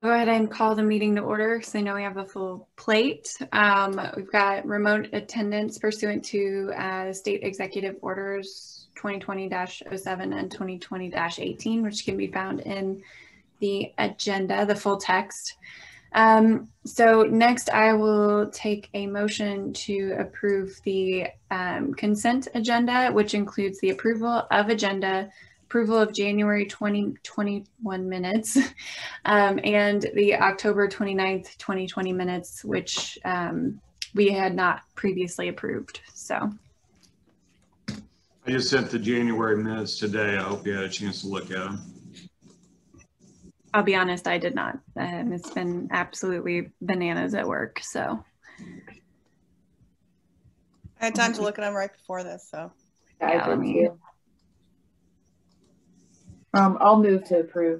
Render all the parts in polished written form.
Go ahead and call the meeting to order because I know we have a full plate. We've got remote attendance pursuant to State Executive Orders 2020-07 and 2020-18, which can be found in the agenda, the full text. So next I will take a motion to approve the consent agenda, which includes the approval of agenda, approval of January 2021 minutes, and the October 29th, 2020 minutes, which we had not previously approved. So I just sent the January minutes today. I hope you had a chance to look at them. I'll be honest, I did not. It's been absolutely bananas at work, so. I had time to look at them right before this, so. Yeah, I did too. I'll move to approve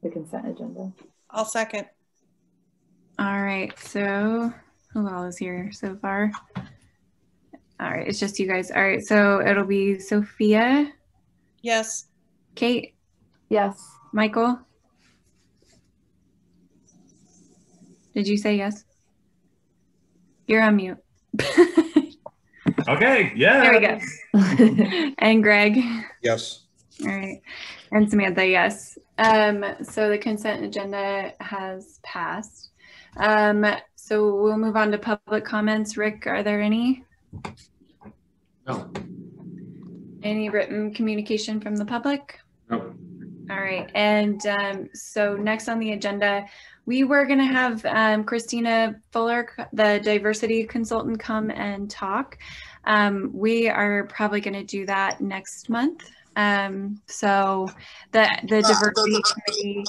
the consent agenda. I'll second. All right, so who all is here so far? All right, it's just you guys. All right, so it'll be Sophia. Yes. Kate. Yes. Michael. Did you say yes? You're on mute. Okay, yeah. There we go. And Greg. Yes. All right. And Samantha, yes. So the consent agenda has passed. So we'll move on to public comments. Rick, are there any? No. Any written communication from the public? No. All right. And so next on the agenda, we were going to have Christina Fuller, the diversity consultant, come and talk. We are probably going to do that next month. So the diversity committee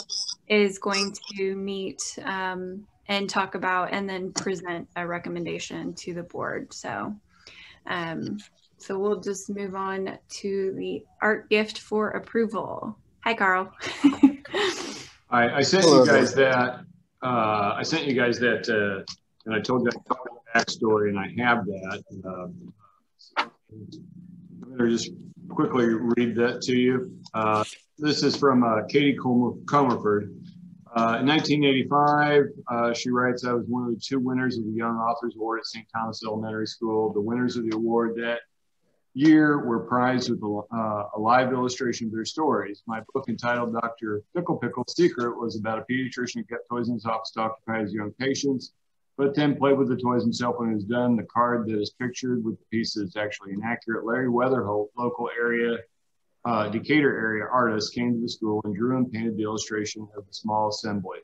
is going to meet and talk about and then present a recommendation to the board. So so we'll just move on to the art gift for approval. Hi, Carl. I sent you guys that. I sent you guys that, and I told you the backstory, and I have that. I'm going to just quickly read that to you. This is from Katie Comerford. In 1985, she writes, I was one of the 2 winners of the Young Authors Award at St. Thomas Elementary School. The winners of the award that year were prized with a live illustration of their stories. My book, entitled Dr. Pickle's Secret, was about a pediatrician who kept toys in his office to occupy his young patients, but then played with the toys himself when it was done. The card that is pictured with the piece is actually inaccurate. Larry Weatherholt, local area, Decatur area artist, came to the school and drew and painted the illustration of the small assembly.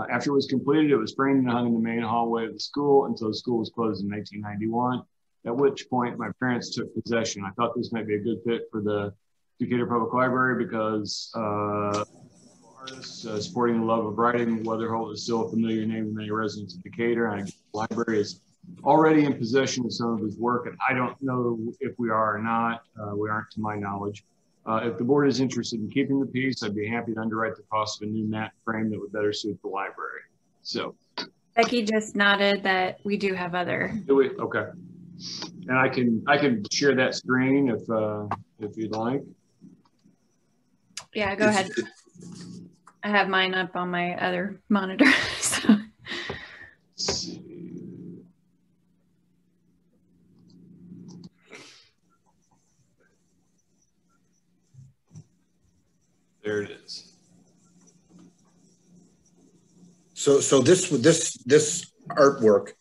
After it was completed, it was framed and hung in the main hallway of the school until the school was closed in 1991. At which point my parents took possession. I thought this might be a good fit for the Decatur Public Library because artists supporting the love of writing. Weatherholt is still a familiar name to many residents of Decatur, and the library is already in possession of some of his work, and I don't know if we are or not. We aren't, to my knowledge. If the board is interested in keeping the piece, I'd be happy to underwrite the cost of a new matte frame that would better suit the library. So Becky just nodded that we do have other. do we? Okay. And I can share that screen if you'd like. Yeah, go ahead. I have mine up on my other monitor. So. Let's see. There it is. So this artwork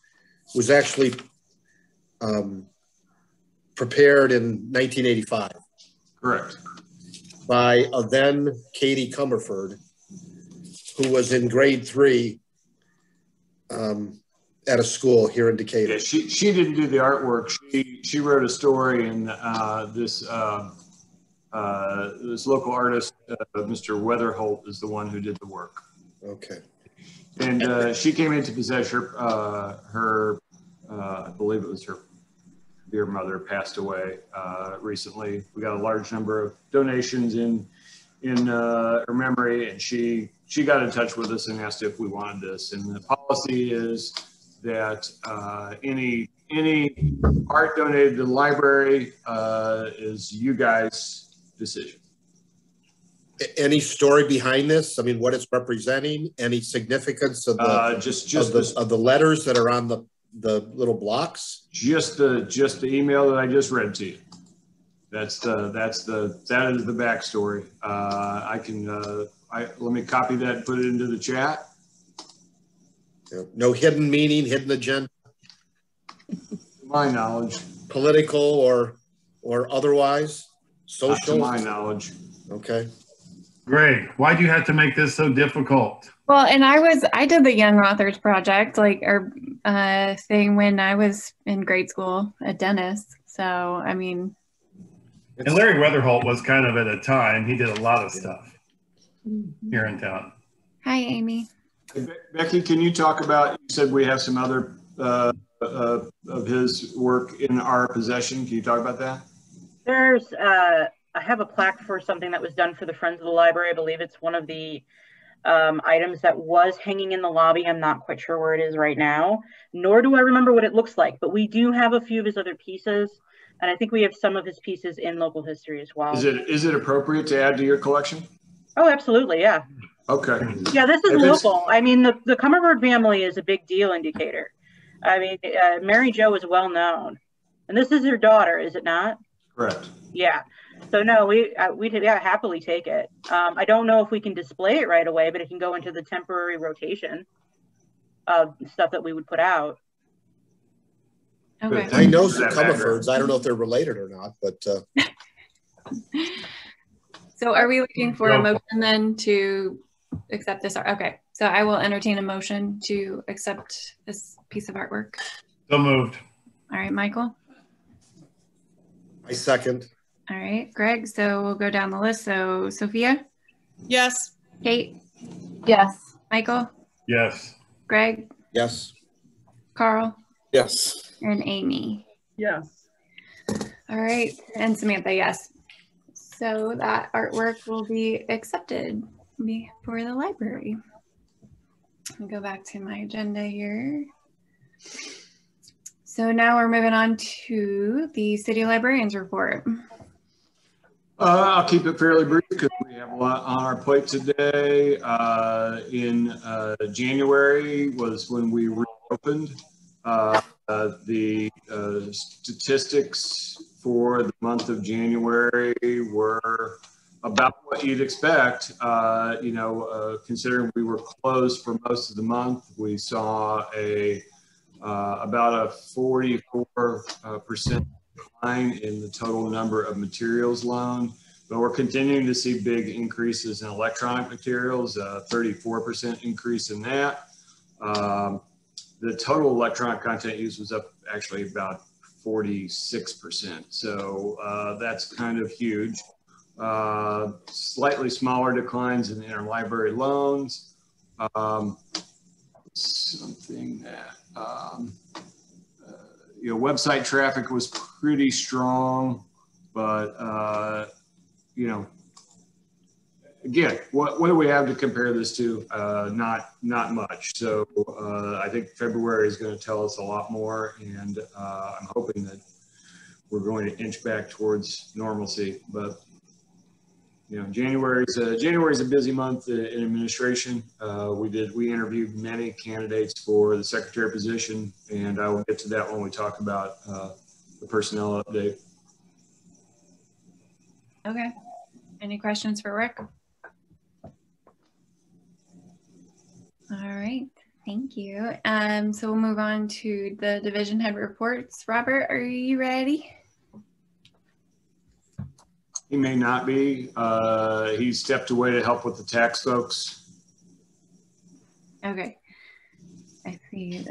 was actually prepared in 1985. Correct. By a then Katie Comerford, who was in grade 3 at a school here in Decatur. Yeah, she didn't do the artwork. She wrote a story, and this local artist, Mr. Weatherholt, is the one who did the work. Okay. And she came into possession. Her I believe it was her dear mother passed away recently. We got a large number of donations in her memory, and she got in touch with us and asked if we wanted this. And the policy is that any art donated to the library is you guys' decision. Any story behind this? I mean, what it's representing? Any significance of the letters that are on the little blocks? Just the email that I just read to you. That is the backstory. Let me copy that and put it into the chat. No hidden meaning, hidden agenda. To my knowledge. Political or otherwise. Social. To my knowledge. Okay. Greg, why do you have to make this so difficult? Well, and I did the Young Authors Project, thing when I was in grade school at Dennis. So, I mean. And Larry Weatherholt was kind of at a time, he did a lot of stuff here in town. Hi, Amy. Becky, can you talk about, you said we have some other of his work in our possession. Can you talk about that? There's, I have a plaque for something that was done for the Friends of the Library. I believe it's one of the items that was hanging in the lobby. I'm not quite sure where it is right now, nor do I remember what it looks like, but we do have a few of his other pieces. And I think we have some of his pieces in local history as well. Is it appropriate to add to your collection? Oh, absolutely. Yeah. Okay. Yeah, this is local. I mean, the Cumberford family is a big deal in Decatur. I mean, Mary Jo is well known. And this is her daughter, is it not? Correct. Yeah. So no, we'd happily take it. I don't know if we can display it right away, but it can go into the temporary rotation of stuff that we would put out. Okay. I know some Cumberfords. I don't know if they're related or not, but. So are we looking for a motion then to accept this? Okay. So I will entertain a motion to accept this piece of artwork. So moved. All right, Michael. I second. All right, Greg. So we'll go down the list. So Sophia? Yes. Kate? Yes. Michael? Yes. Greg? Yes. Carl? Yes. And Amy? Yes. All right, and Samantha, yes. So that artwork will be accepted for the library. I'll go back to my agenda here. So now we're moving on to the City Librarians report. I'll keep it fairly brief because we have a lot on our plate today. In January was when we reopened. The statistics for the month of January were about what you'd expect. Considering we were closed for most of the month, we saw about a 44% decline in the total number of materials loaned, but we're continuing to see big increases in electronic materials, 34% increase in that. The total electronic content used was up actually about 46%. So that's kind of huge. Slightly smaller declines in interlibrary loans. Something that, website traffic was pretty strong, but, again, what do we have to compare this to? Not much. So I think February is going to tell us a lot more, and I'm hoping that we're going to inch back towards normalcy. But January's a busy month in administration. We interviewed many candidates for the secretary position, and I will get to that when we talk about the personnel update. Okay. Any questions for Rick? All right, thank you. So we'll move on to the division head reports. Robert, are you ready? He may not be. He stepped away to help with the tax folks. Okay, I see.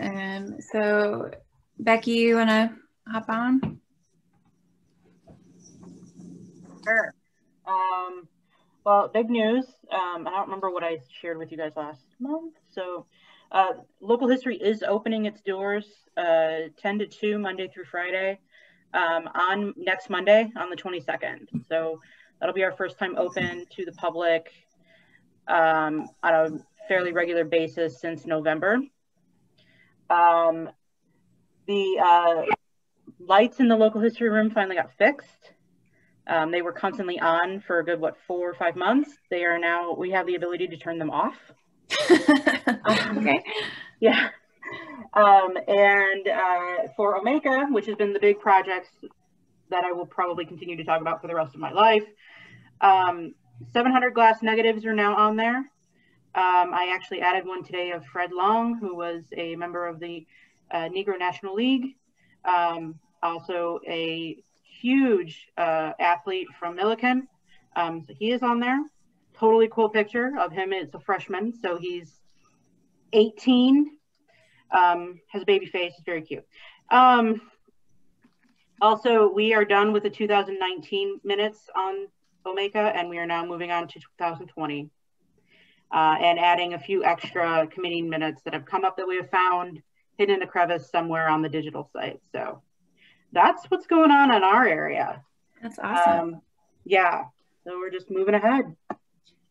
So Becky, you wanna hop on? Sure. Well, big news. I don't remember what I shared with you guys last month. So local history is opening its doors 10 to 2 Monday through Friday on next Monday on the 22nd. So that'll be our first time open to the public on a fairly regular basis since November. The lights in the local history room finally got fixed. They were constantly on for a good, 4 or 5 months. They are now, we have the ability to turn them off. Okay. Yeah. And for Omeka, which has been the big projects that I will probably continue to talk about for the rest of my life, 700 glass negatives are now on there. I actually added one today of Fred Long, who was a member of the Negro National League, also a huge athlete from Milliken. So he is on there. Totally cool picture of him. It's a freshman, so he's 18. Has a baby face. It's very cute. Also, we are done with the 2019 minutes on Omeka, and we are now moving on to 2020. And adding a few extra committee minutes that have come up that we have found hidden in a crevice somewhere on the digital site. So that's what's going on in our area. That's awesome. Yeah, so we're just moving ahead.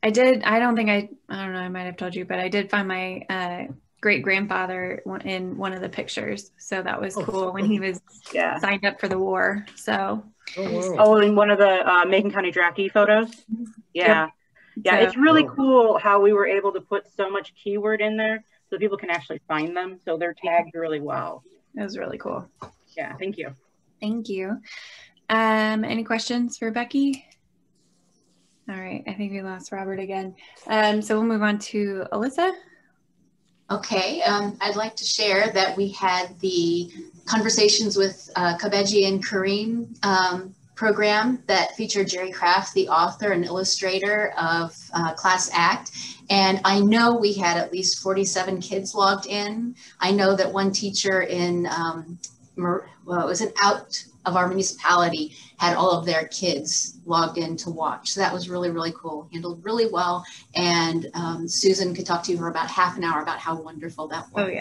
I don't know, I might have told you, but I did find my great-grandfather in one of the pictures. So that was cool when he was signed up for the war. So. Oh, in one of the Macon County draftee photos? Yeah. Yep. Yeah, it's really cool how we were able to put so much keyword in there so people can actually find them. So they're tagged really well. It was really cool. Yeah, thank you. Thank you. Any questions for Becky? All right, I think we lost Robert again. So we'll move on to Alyssa. Okay, I'd like to share that we had the conversations with Kabeji and Kareem program that featured Jerry Kraft, the author and illustrator of Class Act. And I know we had at least 47 kids logged in. I know that one teacher in, it was out of our municipality, had all of their kids logged in to watch. So that was really, really cool, handled really well. And Susan could talk to you for about half an hour about how wonderful that was. Oh, yeah.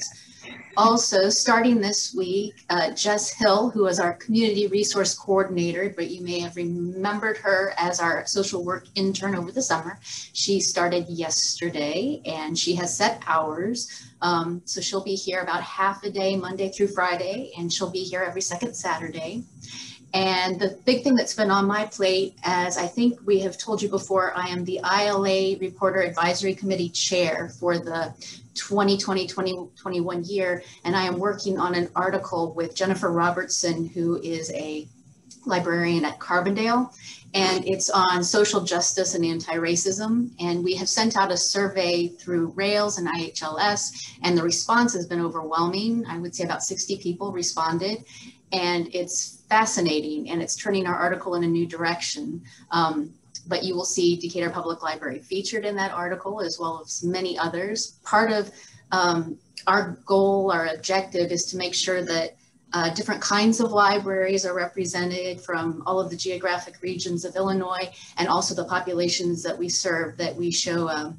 Also, starting this week, Jess Hill, who is our community resource coordinator, but you may have remembered her as our social work intern over the summer. She started yesterday and she has set hours. So she'll be here about half a day, Monday through Friday, and she'll be here every second Saturday. And the big thing that's been on my plate, as I think we have told you before, I am the ILA Reporter Advisory Committee Chair for the 2020-2021 year, and I am working on an article with Jennifer Robertson, who is a librarian at Carbondale, and it's on social justice and anti-racism. And we have sent out a survey through Rails and IHLS, and the response has been overwhelming. I would say about 60 people responded, and it's fascinating, and it's turning our article in a new direction. But you will see Decatur Public Library featured in that article, as well as many others. Part of our goal, our objective, is to make sure that different kinds of libraries are represented from all of the geographic regions of Illinois, and also the populations that we serve, that we show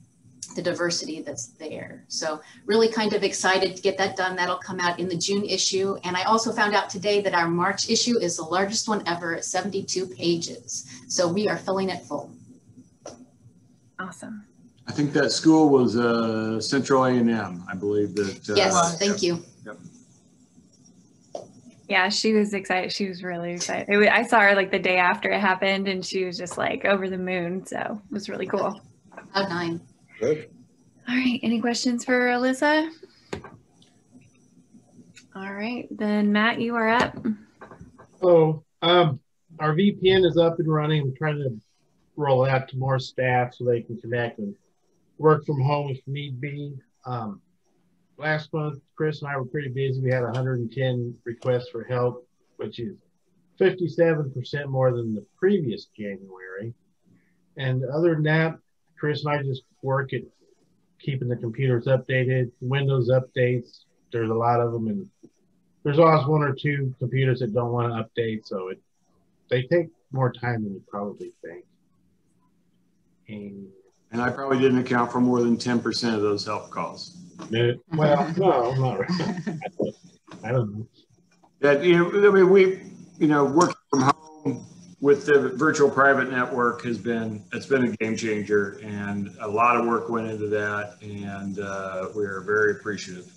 the diversity that's there. So really kind of excited to get that done. That'll come out in the June issue. And I also found out today that our March issue is the largest one ever at 72 pages. So we are filling it full. Awesome. I think that school was Central A&M, I believe that. Yes, thank you. Yep. Yeah, she was excited. She was really excited. I saw her like the day after it happened, and she was just like over the moon. So it was really cool. About 9. Good. All right, any questions for Alyssa? All right, then Matt, you are up. Oh, our VPN is up and running. I'm trying to roll out to more staff so they can connect and work from home if need be. Last month, Chris and I were pretty busy. We had 110 requests for help, which is 57% more than the previous January. And other than that, Chris and I just work at keeping the computers updated, Windows updates. There's a lot of them, and there's always 1 or 2 computers that don't want to update, so they take more time than you probably think. And I probably didn't account for more than 10% of those help calls. Well, no, not really. I don't know. That, I mean, working from home with the virtual private network it's been a game changer, and a lot of work went into that, and we're very appreciative.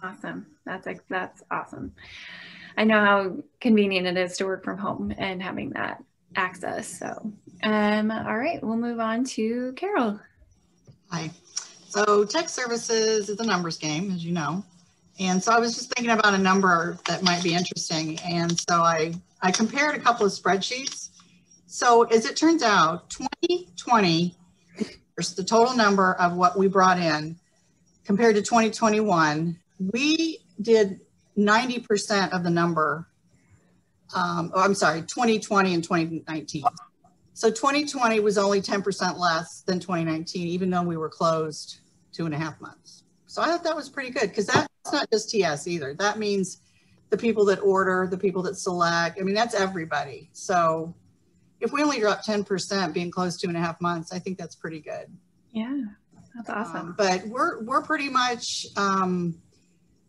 Awesome. That's awesome. I know how convenient it is to work from home and having that access. So, all right, we'll move on to Carol. Hi. So tech services is a numbers game, as you know. And so I was just thinking about a number that might be interesting. And so I compared a couple of spreadsheets. So as it turns out, 2020, the total number of what we brought in compared to 2021, we did 90% of the number. I'm sorry, 2020 and 2019. So 2020 was only 10% less than 2019, even though we were closed 2.5 months. So I thought that was pretty good, because that's not just TS either. That means the people that order, the people that select, I mean, that's everybody. So if we only drop 10% being closed 2.5 months, I think that's pretty good. Yeah, that's awesome. But we're pretty much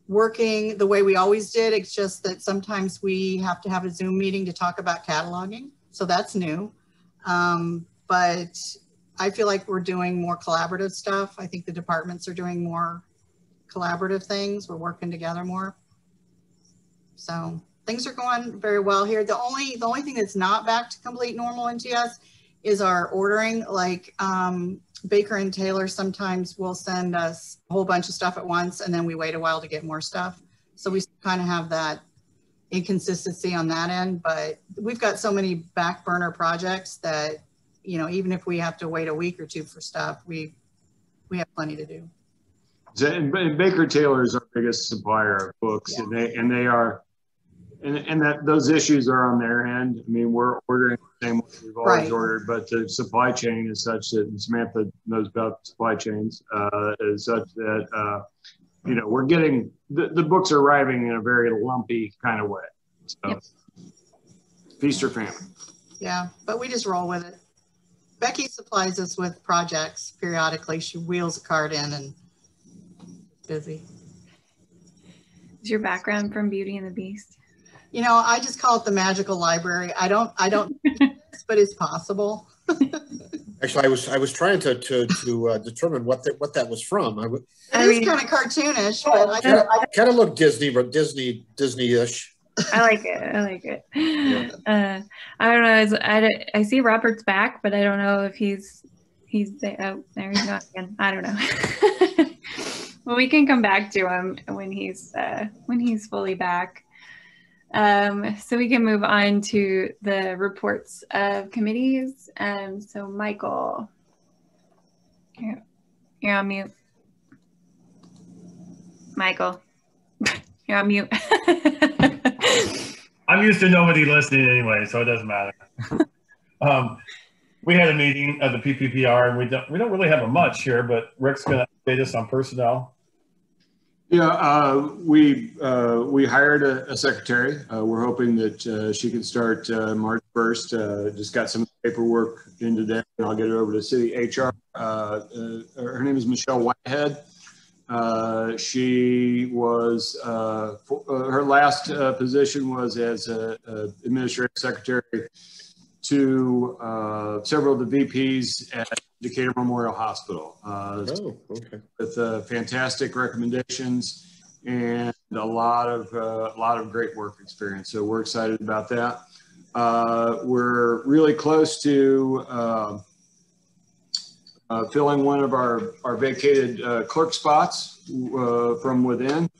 working the way we always did. It's just that sometimes we have to have a Zoom meeting to talk about cataloging. So that's new. But I feel like we're doing more collaborative stuff. I think the departments are doing more collaborative things. We're working together more. So things are going very well here. The only thing that's not back to complete normal in TS is our ordering. Like Baker and Taylor sometimes will send us a whole bunch of stuff at once, and then we wait a while to get more stuff. So we kind of have that inconsistency on that end, but we've got so many back burner projects that, you know, even if we have to wait a week or two for stuff, we have plenty to do. And Baker Taylor is our biggest supplier of books, yeah. and they are, and that those issues are on their end. I mean, we're ordering the same way we've always ordered, but the supply chain is such that, and Samantha knows about supply chains, is such that you know, we're getting the books are arriving in a very lumpy kind of way. So feast or famine. Yeah, but we just roll with it. Becky supplies us with projects periodically. She wheels a cart in and busy. Is your background from Beauty and the Beast? You know, I just call it the magical library. I don't but it's possible. Actually, I was trying to determine what that was from. It is kind of cartoonish, but I kind of looked Disney-ish. I like it. Yeah. I don't know. I see Robert's back, but I don't know if he's there. Oh, there he's not again. I don't know. Well, we can come back to him when he's fully back. So we can move on to the reports of committees. So Michael, you're on mute. Michael, you're on mute. I'm used to nobody listening anyway, so it doesn't matter. We had a meeting of the PPPR, and we don't really have a much here, but Rick's going to update us on personnel. Yeah, we hired a secretary. We're hoping that she can start March 1st. Just got some paperwork in today, and I'll get it over to city HR. Her name is Michelle Whitehead. She was her last position was as administrative secretary to several of the VPs at Decatur Memorial Hospital. With fantastic recommendations and a lot of great work experience. So we're excited about that. We're really close to filling one of our vacated clerk spots from within,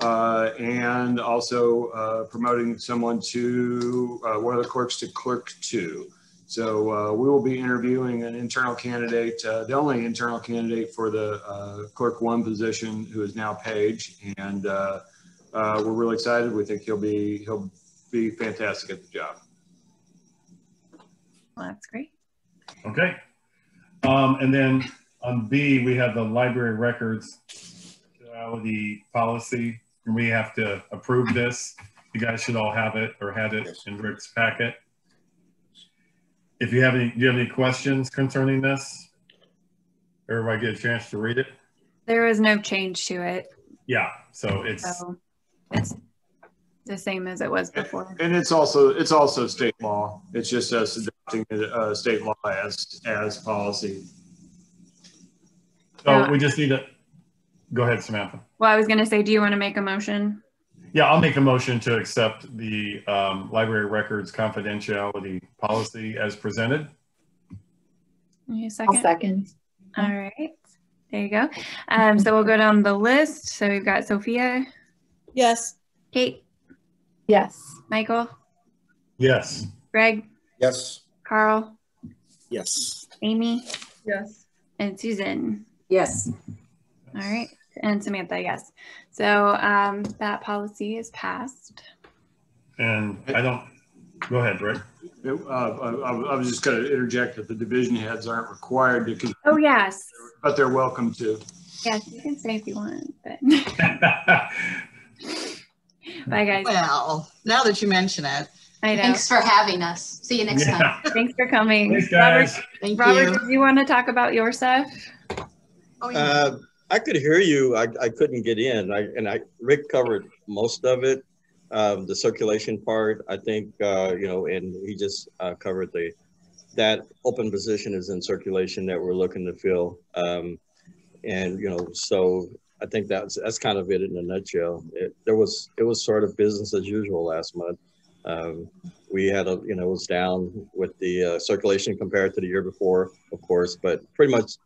and also promoting someone to one of the clerks to clerk 2. So we will be interviewing an internal candidate, the only internal candidate for the clerk 1 position, who is now Paige, and we're really excited. We think he'll be fantastic at the job. Well, that's great. Okay. And then on B, we have the library records policy, and we have to approve this. You guys should all have it or had it in Rick's packet. If you have any, do you have any questions concerning this? Everybody get a chance to read it? There is no change to it. Yeah, so it's the same as it was before. And it's also state law. It's just us adopting state law as policy. So we just need to go ahead, Samantha. Well, I was going to say, do you want to make a motion? Yeah, I'll make a motion to accept the library records confidentiality policy as presented. Need a second? I'll second. All right, there you go. So we'll go down the list. So we've got Sophia, Yes. Kate, Yes. Michael, Yes. Greg, Yes. Carl, Yes. Amy, Yes. and Susan. Yes. All right, and Samantha, yes. So that policy is passed. And I don't, go ahead, Rick. I was just going to interject that the division heads aren't required to. Oh, yes. But they're welcome to. Yes, you can stay if you want, but. Bye, guys. Well, now that you mention it. I know. Thanks for having us. See you next time. Thanks for coming. Thanks, guys. Robert, did you want to talk about your stuff? Oh, yeah. I could hear you. I couldn't get in. Rick covered most of it. The circulation part, I think, and he just covered that open position is in circulation that we're looking to fill. So I think that's kind of it in a nutshell. It was sort of business as usual last month. We had it was down with the circulation compared to the year before, of course, but pretty much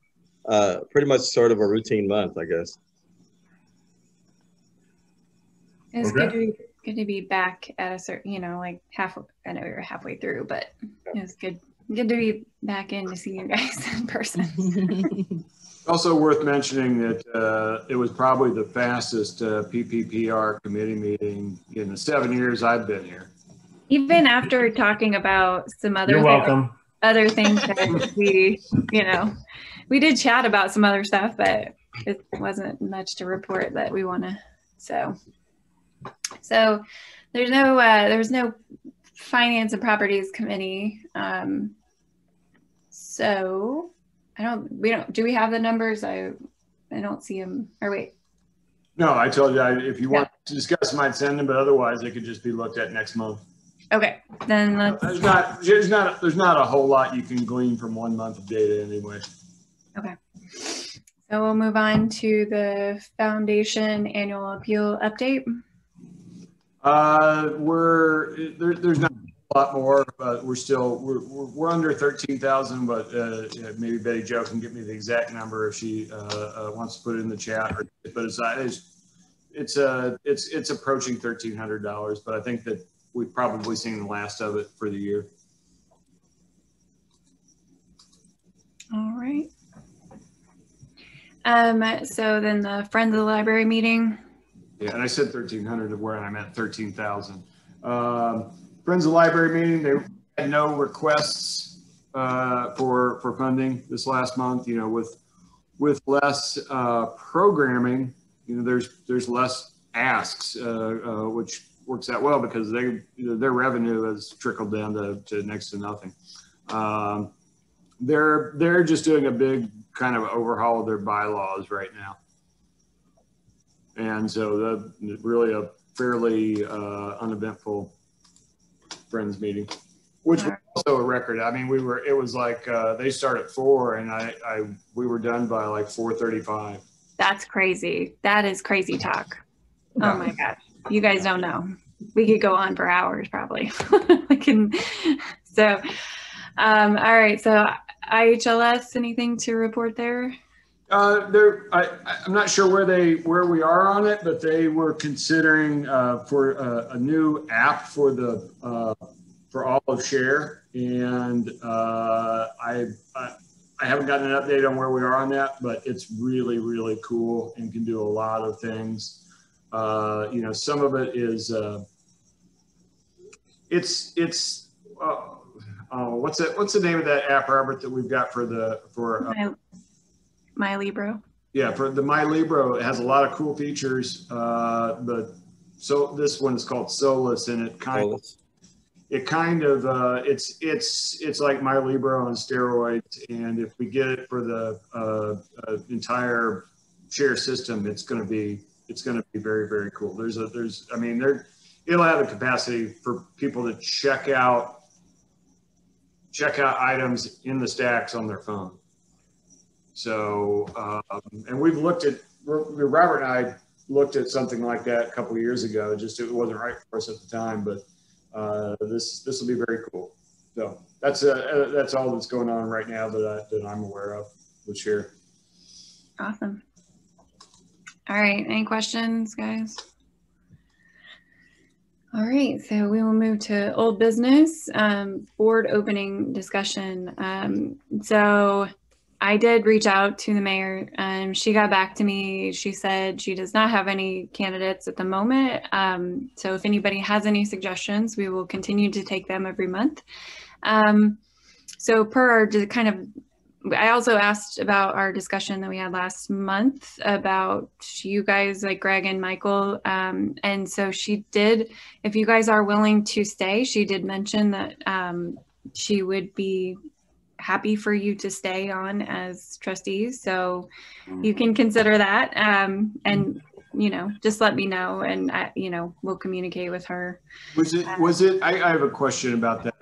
sort of a routine month, I guess. It's good to be back at a certain, like halfway. I know we were halfway through, but it was good to be back in to see you guys in person. Also worth mentioning that it was probably the fastest PPPR committee meeting in the 7 years I've been here. Even after talking about some other You're welcome. Other things that we did chat about some other stuff, but it wasn't much to report that we want to. So there's no finance and properties committee. So do we have the numbers? I don't see them, or wait. No, I told you, if you want to discuss them, I'd send them, but otherwise they could just be looked at next month. Okay, then there's not a whole lot you can glean from 1 month of data anyway. Okay. So we'll move on to the foundation annual appeal update. There's not a lot more, but we're under 13,000. But maybe Betty Jo can get me the exact number if she wants to put it in the chat. But it's approaching $1,300. But I think that we've probably seen the last of it for the year. All right. So then the Friends of the Library meeting. Yeah, and I said 1,300 of where I meant 13,000. Friends of the Library meeting, they had no requests for funding this last month. With less programming, there's less asks, which works out well because their revenue has trickled down to next to nothing. They're just doing a big kind of overhaul of their bylaws right now. And so really a fairly uneventful Friends meeting, which was also a record. I mean, it was like they start at 4 and we were done by like 4:35. That's crazy. That is crazy talk. Yeah. Oh my gosh. You guys don't know. We could go on for hours probably. So, all right. So IHLS, anything to report there? I'm not sure where we are on it, but they were considering for a new app for Olive Share, and I haven't gotten an update on where we are on that, but it's really, really cool and can do a lot of things. Some of it is what's the name of that app, Robert, that we've got for My Libro. Yeah, for the My Libro, it has a lot of cool features. So this one is called Solus, and it's like My Libro on steroids. And if we get it for the entire share system, it's going to be very, very cool. It'll have the capacity for people to check out items in the stacks on their phone. So, and we've looked at, Robert and I looked at something like that a couple of years ago. Just it wasn't right for us at the time, but this will be very cool. So that's all that's going on right now that I'm aware of this year. Awesome. All right, any questions, guys? All right, so we will move to old business, board opening discussion. So I did reach out to the mayor. She got back to me. She said she does not have any candidates at the moment. So if anybody has any suggestions, we will continue to take them every month. So per our kind of, I also asked about our discussion that we had last month about you guys, like Greg and Michael. And so she did, if you guys are willing to stay, she did mention that she would be happy for you to stay on as trustees. So you can consider that. And, you know, just let me know and, you know, we'll communicate with her. Was it, I have a question about that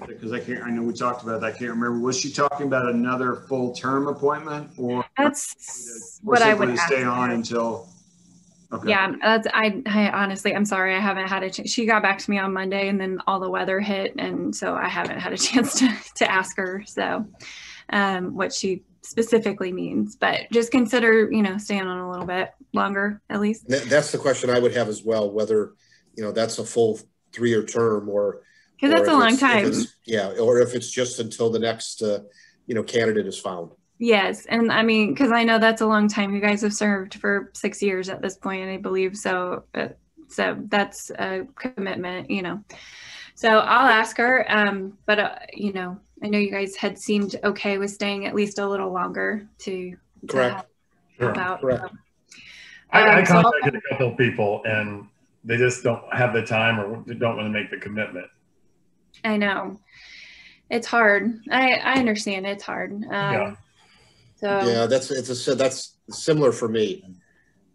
because I know we talked about that. I can't remember. Was she talking about another full term appointment or that's what I would stay on until? Okay. Yeah, I honestly, I'm sorry. I haven't had a chance. She got back to me on Monday and then all the weather hit. And so I haven't had a chance to ask her. So what she specifically means, but just consider, you know, staying on a little bit longer, at least. That's the question I would have as well, whether, you know, that's a full 3-year term or. Because that's a long time. Yeah. Or if it's just until the next, you know, candidate is found. Yes. And I mean, because I know that's a long time. You guys have served for 6 years at this point, I believe. So that's a commitment, you know. So I'll ask her. But, you know, I know you guys had seemed okay with staying at least a little longer to Correct. Help out. Correct. I contacted a couple of people and they just don't have the time or don't want to make the commitment. I know. It's hard. I understand it's hard. Yeah. So yeah, that's similar for me.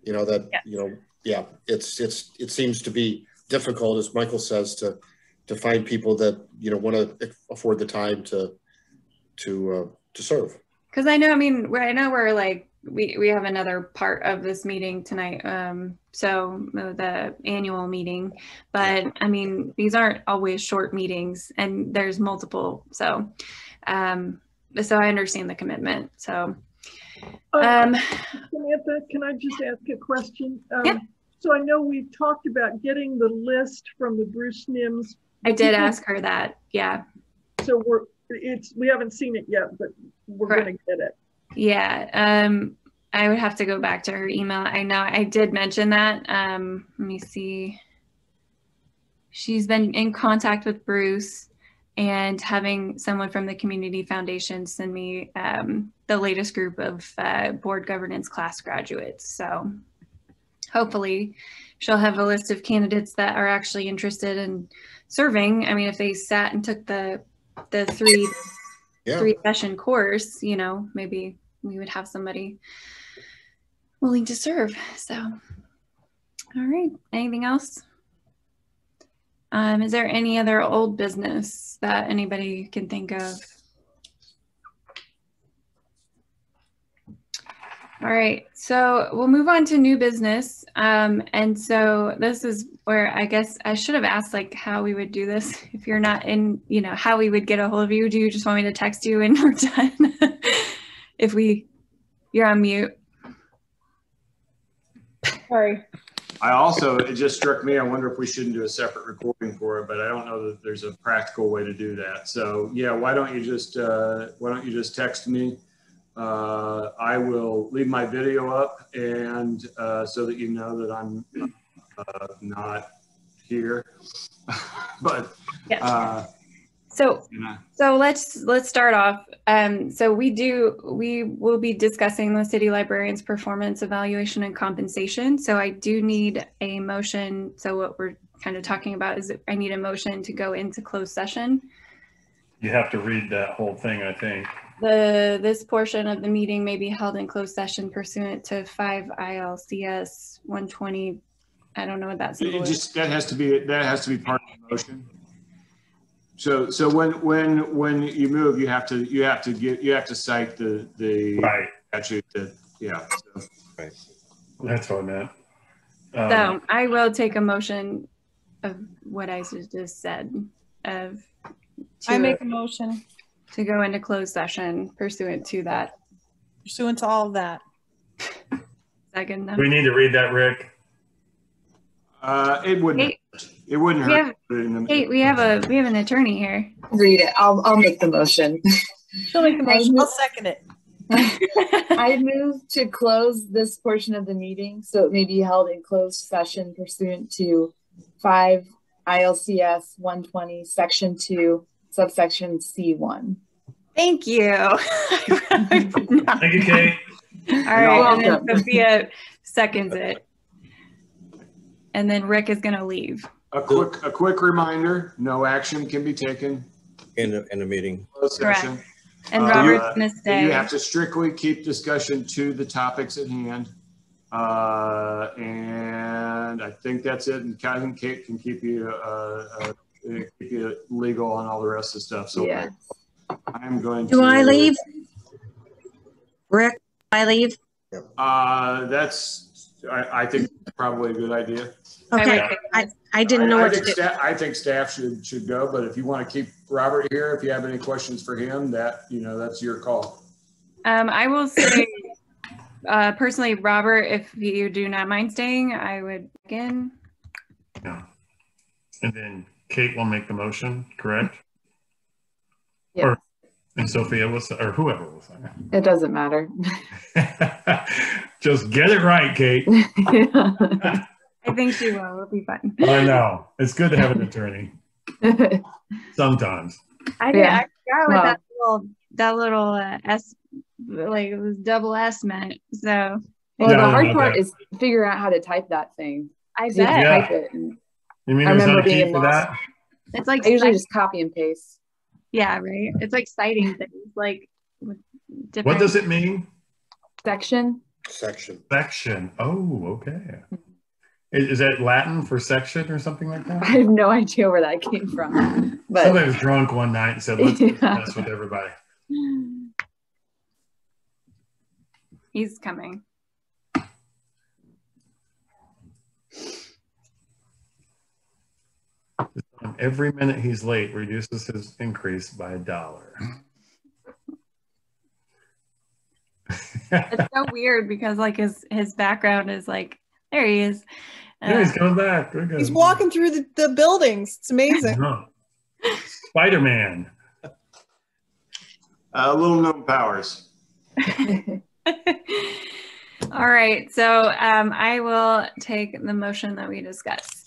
You know, that, you know, yeah, it seems to be difficult, as Michael says, to find people that, you know, want to afford the time to serve. Because I know, I mean, right now we're like, we have another part of this meeting tonight. So the annual meeting, but I mean, these aren't always short meetings and there's multiple. So, so I understand the commitment. So, Samantha, can I just ask a question? Yeah. So I know we talked about getting the list from the Bruce Nims. I did ask her that. Yeah. So we haven't seen it yet, but we're going to get it. Yeah. I would have to go back to her email. I know I did mention that. Let me see. She's been in contact with Bruce and having someone from the Community Foundation send me the latest group of board governance class graduates. So hopefully she'll have a list of candidates that are actually interested in serving. I mean, if they sat and took the three session course, you know, maybe we would have somebody willing to serve. So, all right. Anything else? Is there any other old business that anybody can think of? All right, so we'll move on to new business. And so this is where I guess I should have asked like how we would do this. If you're not in, you know, how we would get a hold of you. Do you just want me to text you and we're done? You're on mute. Sorry. It just struck me, I wonder if we shouldn't do a separate recording for it, but I don't know that there's a practical way to do that. So yeah, why don't you just text me? I will leave my video up and so that you know that I'm not here. But so let's start off. So we will be discussing the city librarian's performance evaluation and compensation. So I do need a motion. So what we're kind of talking about is I need a motion to go into closed session. You have to read that whole thing, I think. This portion of the meeting may be held in closed session pursuant to 5 ILCS 120. I don't know what that symbol is. That has to be part of the motion. So when you move, you have to cite the right statute that So. Right. That's what I meant. So I will take a motion of what I just said I make a motion to go into closed session pursuant to that. pursuant to all of that. Second. We need to read that, Rick. It wouldn't. It wouldn't hurt. Kate, we have an attorney here. Read it. I'll make the motion. She'll make the motion. I'll second it. I move to close this portion of the meeting so it may be held in closed session pursuant to 5 ILCS 120 section 2 subsection C1. Thank you. Thank you, Kate. All right, and then Sophia seconds it. And then Rick is going to leave. A quick reminder, no action can be taken in the meeting. Closed session. And Robert's going to stay. You have to strictly keep discussion to the topics at hand. And I think that's it. And I think Kate can keep you legal on all the rest of the stuff. So yeah. I'm going to. Do I leave? Rick, I leave? I think probably a good idea. Okay, I didn't know what to do. I think staff should go, but if you want to keep Robert here, if you have any questions for him, that's your call. I will say, personally, Robert, if you do not mind staying, I would begin. Yeah. And then Kate will make the motion, correct? Yeah. And Sophia was, or whoever was that. It doesn't matter. Just get it right, Kate. I think she will. It'll be fun. I know. It's good to have an attorney. Sometimes. I forgot what that little S, like it was double S meant. So. Well, the hard part is figuring out how to type that thing. I bet. Type it. And you mean there's not a key for that? It's like I usually just copy and paste. Yeah, right. It's like citing things, like with different. What does it mean? Section. Section. Oh, okay. Is that Latin for section or something like that? I have no idea where that came from. But somebody was drunk one night and said, let's mess with everybody. He's coming. Every minute he's late reduces his increase by $1. It's so weird because like his background is like, there he is. Yeah, he's coming back. He's walking through the buildings. It's amazing. Spider-Man. Little known powers. All right. So I will take the motion that we discussed.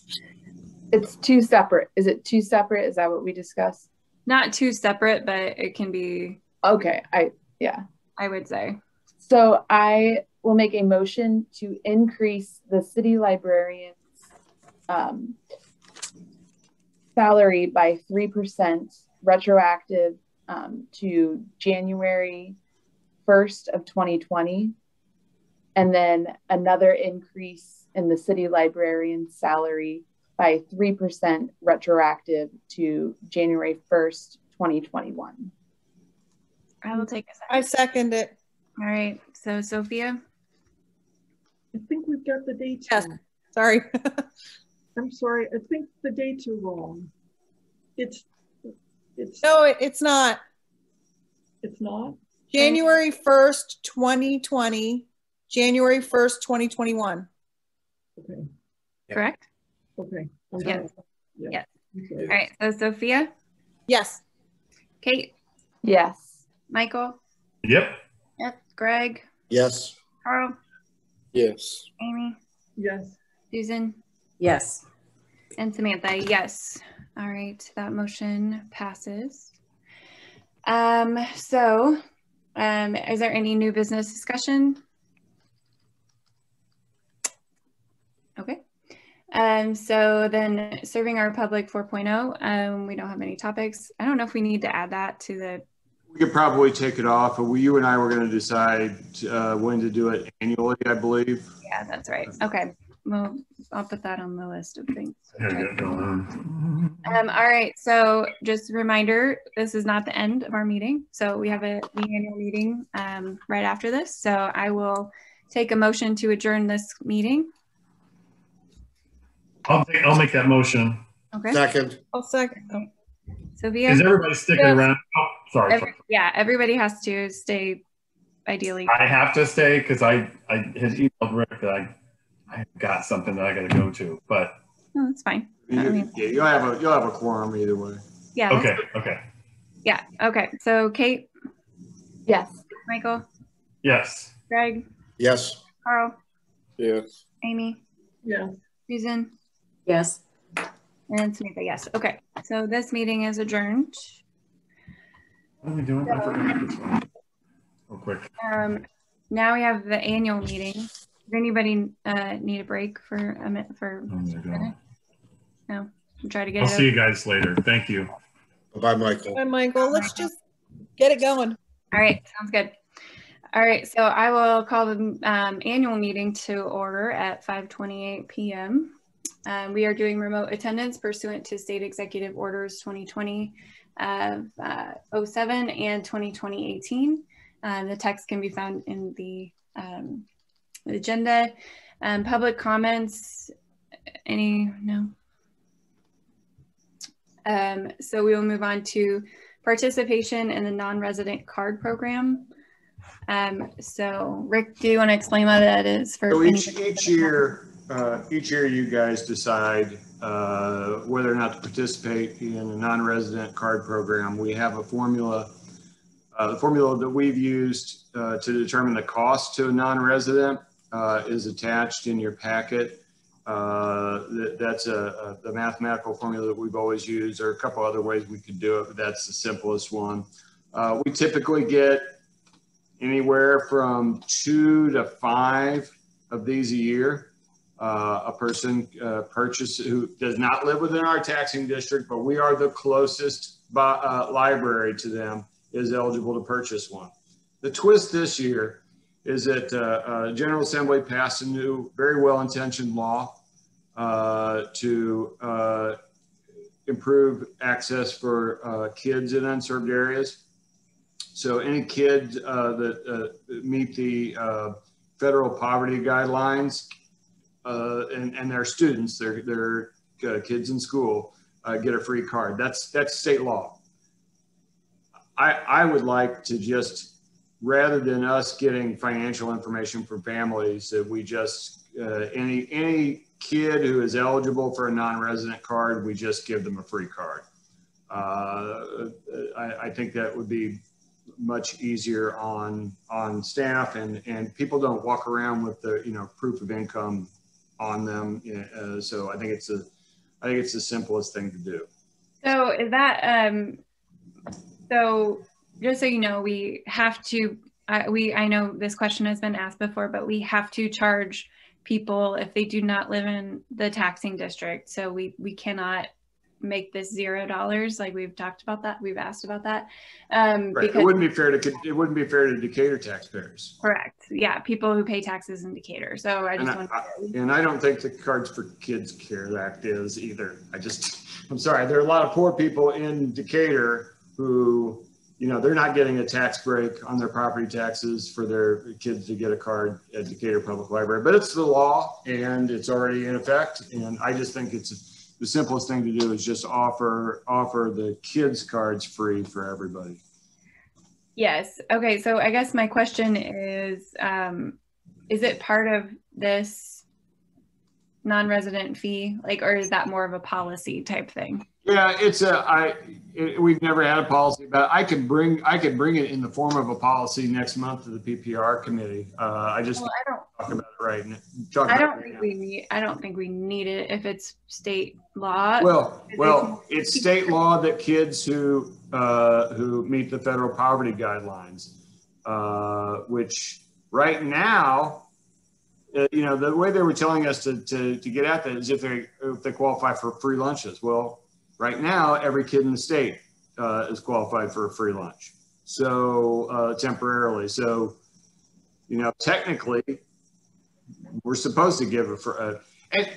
It's two separate. Is it two separate? Is that what we discussed? Not two separate, but it can be. Okay. I would say. So I will make a motion to increase the city librarian's salary by 3% retroactive to January 1st of 2020. And then another increase in the city librarian's salary by 3% retroactive to January 1st, 2021. I will take a second. I second it. All right. So Sophia? I think we've got the dates wrong. Sorry. I'm sorry. I think the dates are wrong. It's no, it's not. It's not? January 1st, 2020, January 1st, 2021. Okay. Correct? Okay. Yes. Yeah. Yes. Okay. All right. So Sophia? Yes. Kate? Yes. Michael? Yep. Yep. Greg? Yes. Carl? Yes. Amy? Yes. Susan? Yes. And Samantha, yes. All right, that motion passes. Is there any new business discussion? Okay. So then serving our public 4.0, we don't have any topics. I don't know if we need to add that to the. We could probably take it off, but you and I were going to decide when to do it annually, I believe. Yeah, that's right. Okay. Well, I'll put that on the list of things. Okay. All right. So just a reminder, this is not the end of our meeting. So we have the annual meeting right after this. So I will take a motion to adjourn this meeting. I'll make that motion. Okay. Second. I'll second. Oh. Sophia? Is everybody sticking Yes. around? Oh, sorry. Yeah, everybody has to stay ideally. I have to stay because I had emailed Rick that I got something that I got to go to, but. No, that's fine. Yeah, you'll have a quorum either way. Yeah. Okay. Okay. Yeah. Okay. So Kate? Yes. Michael? Yes. Greg? Yes. Carl? Yes. Amy? Yeah. Susan? Yes. And Samantha, yes. Okay. So this meeting is adjourned. What are we doing? I forgot this one. Real quick. Now we have the annual meeting. Does anybody need a break for a minute? No. We'll try to get I'll it see you over. guys later. Thank you. Bye, Michael. Bye, Michael. Let's just get it going. All right. Sounds good. All right. So I will call the annual meeting to order at 5:28 p.m. We are doing remote attendance pursuant to State Executive Orders 2020-07 and 2020-18. The text can be found in the agenda. Public comments, no? So we will move on to participation in the non-resident card program. So Rick, do you want to explain what that is? So each year you guys decide whether or not to participate in a non-resident card program. We have a formula. The formula that we've used to determine the cost to a non-resident is attached in your packet. That's the mathematical formula that we've always used. There are a couple other ways we could do it, but that's the simplest one. We typically get anywhere from 2 to 5 of these a year. A person who does not live within our taxing district, but we are the closest library to them, is eligible to purchase one. The twist this year is that General Assembly passed a new, very well-intentioned law to improve access for kids in unserved areas. So any kids that meet the federal poverty guidelines and they're students, they're kids in school, get a free card. That's state law. I would like to just, rather than us getting financial information from families, that we just, any kid who is eligible for a non-resident card, we just give them a free card. I think that would be much easier on staff, and people don't walk around with the proof of income on them. So I think it's the simplest thing to do. So is that so just so you know, we have to I know this question has been asked before, but we have to charge people if they do not live in the taxing district. So we cannot make this $0. Like we've talked about that. We've asked about that. Right. Because It wouldn't be fair to Decatur taxpayers. Correct. Yeah. People who pay taxes in Decatur. So I just want to. And I don't think the Cards for Kids CARES Act is either. I'm sorry. There are a lot of poor people in Decatur who, they're not getting a tax break on their property taxes for their kids to get a card at Decatur Public Library, but it's the law and it's already in effect. And I just think it's the simplest thing to do is just offer the kids cards free for everybody. Yes. Okay. So I guess my question is it part of this non-resident fee, or is that more of a policy type thing? Yeah, we've never had a policy about it. I could bring it in the form of a policy next month to the PPR committee. I don't talk about it right now. I don't think we need it if it's state law. Well, it's state law that kids who meet the federal poverty guidelines, which right now, the way they were telling us to get at that is if they qualify for free lunches. Well, right now, every kid in the state is qualified for a free lunch. So temporarily. So, technically, we're supposed to give and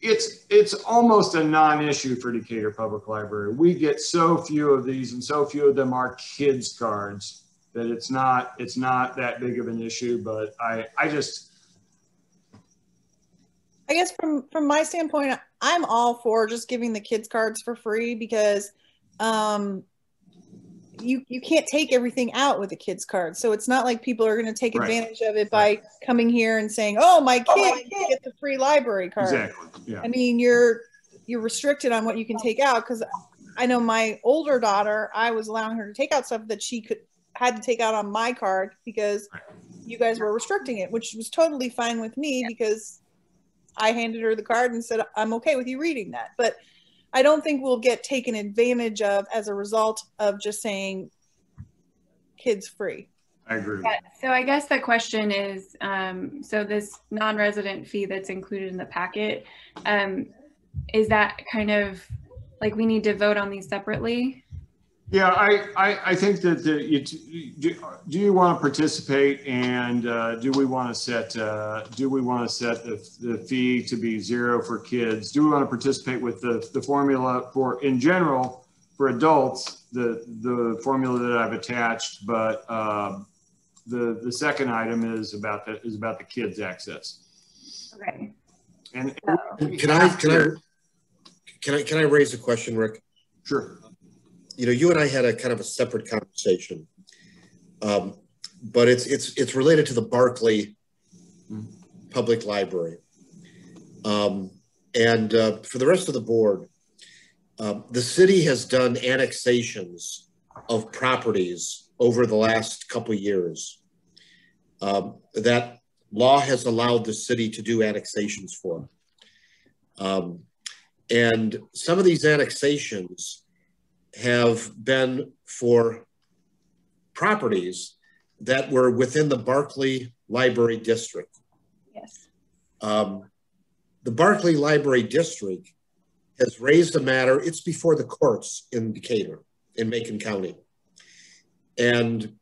it's almost a non-issue for Decatur Public Library. We get so few of these, and so few of them are kids cards that it's not that big of an issue. But I guess from my standpoint, I'm all for just giving the kids cards for free because you can't take everything out with a kids card. So it's not like people are going to take advantage of it by coming here and saying, "Oh, my kid get the free library card." Exactly. Yeah. I mean, you're restricted on what you can take out, because I know my older daughter, I was allowing her to take out stuff that she had to take out on my card because you guys were restricting it, which was totally fine with me because I handed her the card and said, I'm okay with you reading that. But I don't think we'll get taken advantage of as a result of just saying kids free. I agree. So I guess the question is, so this non-resident fee that's included in the packet, is that kind of like we need to vote on these separately? Yeah, I think that do you want to participate, and do we want to set the fee to be 0 for kids? Do we want to participate with the formula for, in general, for adults, the formula that I've attached, but the second item is about the kids' access. Okay. And can I raise a question, Rick? Sure. You know, you and I had a kind of a separate conversation, but it's related to the Barclay Public Library. For the rest of the board, the city has done annexations of properties over the last couple of years. That law has allowed the city to do annexations for. And some of these annexations have been for properties that were within the Barclay Library District. Yes. The Barclay Library District has raised a matter. It's before the courts in Decatur, in Macon County. And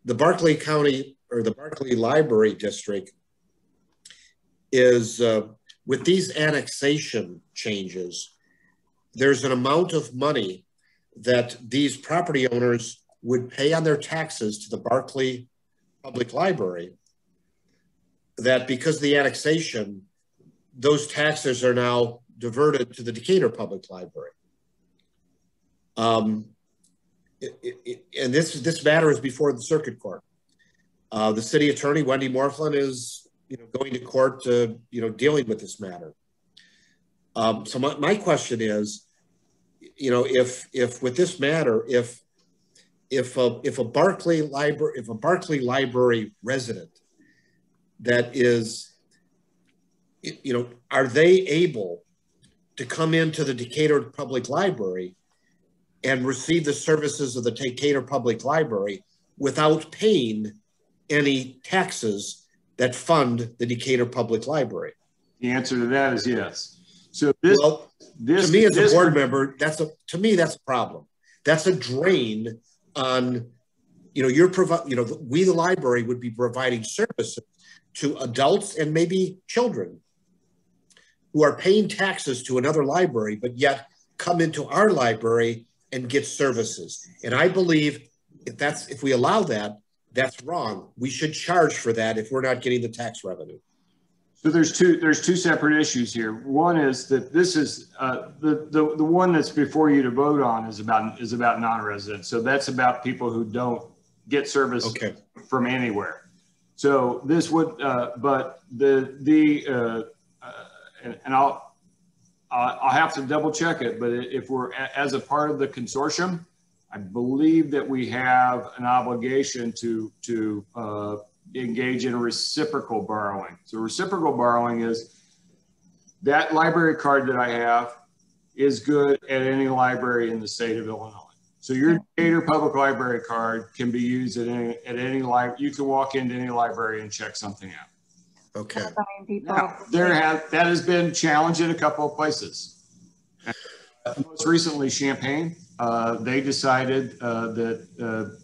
the Barclay County, or the Barclay Library District, is, with these annexation changes, there's an amount of money that these property owners would pay on their taxes to the Barclay Public Library, that because of the annexation, those taxes are now diverted to the Decatur Public Library. And this matter is before the circuit court. The city attorney, Wendy Morflin, is going to court to, dealing with this matter. So my question is, if with this matter, if a Barclay Library resident that is, are they able to come into the Decatur Public Library and receive the services of the Decatur Public Library without paying any taxes that fund the Decatur Public Library? The answer to that is yes. So to me as a board member, that's a problem. That's a drain on, we the library would be providing services to adults and maybe children who are paying taxes to another library, but yet come into our library and get services. And I believe if we allow that, that's wrong. We should charge for that if we're not getting the tax revenue. So there's two separate issues here. One is that this is the one that's before you to vote on is about non-residents. So that's about people who don't get service from anywhere. So this would, but and I'll have to double check it. But if we're as a part of the consortium, I believe that we have an obligation to engage in reciprocal borrowing. So reciprocal borrowing is that library card that I have is good at any library in the state of Illinois. So your Decatur Public Library card can be used at any library. You can walk into any library and check something out. Okay. Now, that has been challenged in a couple of places. Most recently, Champaign, they decided that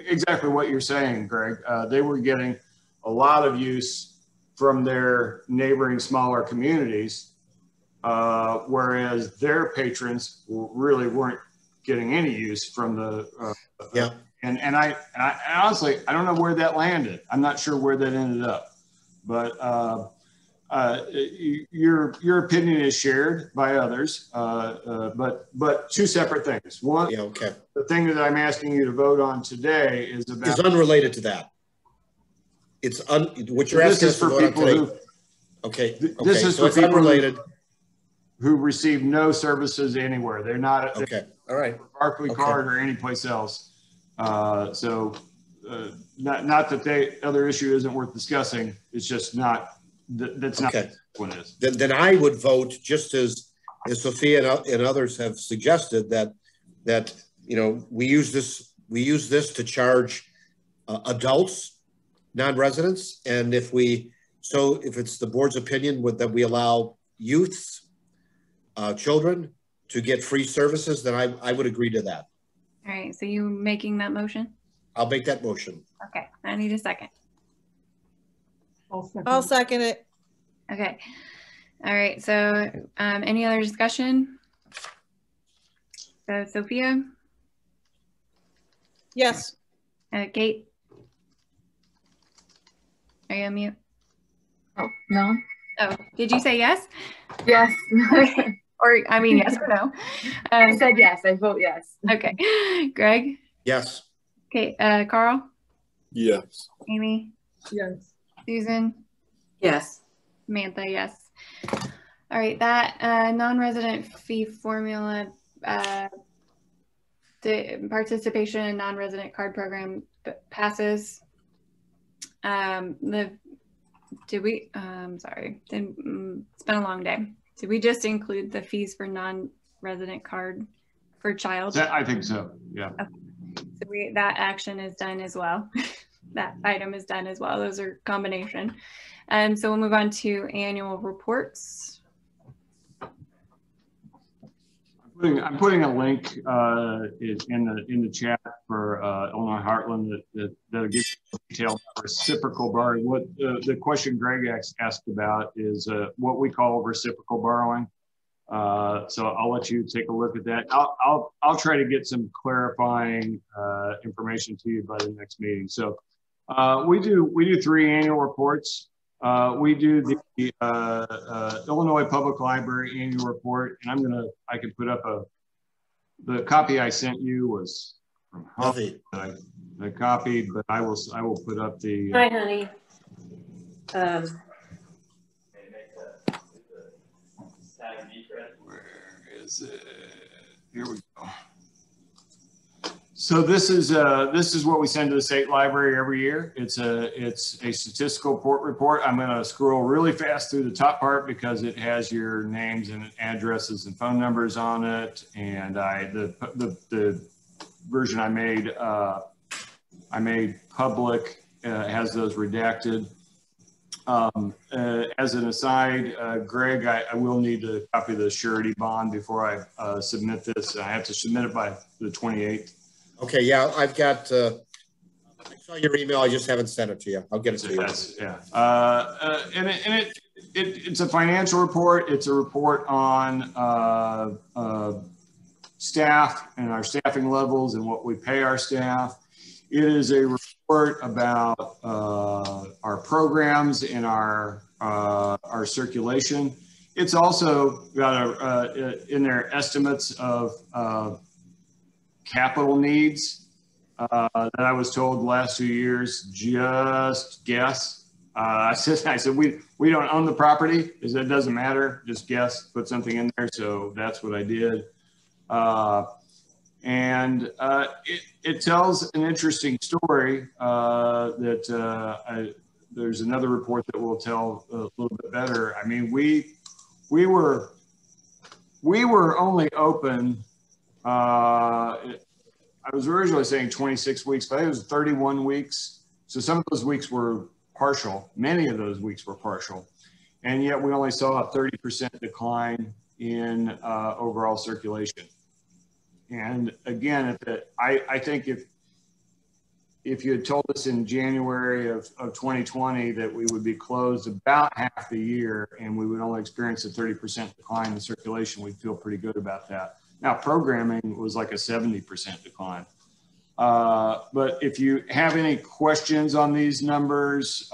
exactly what you're saying, Greg. They were getting a lot of use from their neighboring smaller communities, whereas their patrons really weren't getting any use from the. And I honestly, I don't know where that landed. I'm not sure where that ended up, but your opinion is shared by others, but two separate things. One, yeah, okay. The thing that I'm asking you to vote on today is about is unrelated to that. It's what you're asking us to vote on today. Okay. This is so for it's people unrelated. who receive no services anywhere. They're not okay. All right. Barclay card or anyplace else. Not that the other issue isn't worth discussing. It's just not. That's not okay. what it is. Then I would vote just as Sophia and others have suggested that we use this to charge adults, non-residents, and if it's the board's opinion that we allow youths, children to get free services, then I would agree to that. All right, so you making that motion? I'll make that motion. Okay, I need a second. I'll second it. Okay. All right, so any other discussion? So Sophia? Yes. Kate? Are you on mute? Oh, no. Oh, did you say yes? Yes. Or, I mean, yes or no? I said yes. I vote yes. Okay. Greg? Yes. Okay. Carl? Yes. Amy? Yes. Susan? Yes. Samantha, yes. All right, that non-resident fee formula, the participation in non-resident card program passes. Sorry, it's been a long day. Did we just include the fees for non-resident card for child? I think so, yeah. Okay. So that action is done as well. That item is done as well. Those are combination. So we'll move on to annual reports. I'm putting a link in the chat for Illinois Heartland that'll give you detail about reciprocal borrowing. What the question Greg asked about is what we call reciprocal borrowing. So I'll let you take a look at that. I'll try to get some clarifying information to you by the next meeting. So we do 3 annual reports. We do the Illinois Public Library annual report, and I can put up the copy I sent you was from Huffy. The copy, but I will put up the. Hi, honey. Where is it? Here we go. So this is what we send to the state library every year. It's a statistical report. I'm going to scroll really fast through the top part because it has your names and addresses and phone numbers on it. And the version I made public has those redacted. As an aside, Greg, I will need to copy the surety bond before I submit this. I have to submit it by the 28th. Okay, yeah, I've got, I saw your email, I just haven't sent it to you. I'll get it to you. Yeah. And it's a financial report. It's a report on staff and our staffing levels and what we pay our staff. It is a report about our programs and our circulation. It's also got in there estimates of capital needs that I was told the last 2 years, just guess. I said we don't own the property. It doesn't matter. Just guess, put something in there. So that's what I did. And it tells an interesting story that there's another report that will tell a little bit better. I mean, we were only open. I was originally saying 26 weeks, but it was 31 weeks. So some of those weeks were partial. Many of those weeks were partial. And yet we only saw a 30% decline in overall circulation. And again, I think if you had told us in January of 2020 that we would be closed about half the year and we would only experience a 30% decline in circulation, we'd feel pretty good about that. Now, programming was like a 70% decline. But if you have any questions on these numbers,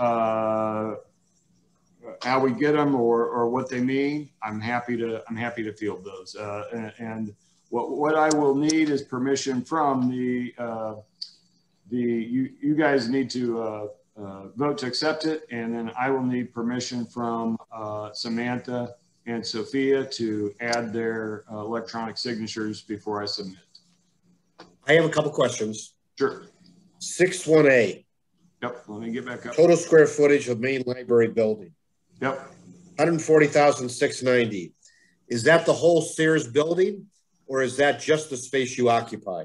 how we get them or what they mean, I'm happy to field those. And what I will need is permission from you guys need to vote to accept it, and then I will need permission from Samantha and Sophia to add their electronic signatures before I submit. I have a couple questions. Sure. 61A. Yep, let me get back up. Total square footage of main library building. Yep. 140,690. Is that the whole Sears building, or is that just the space you occupy?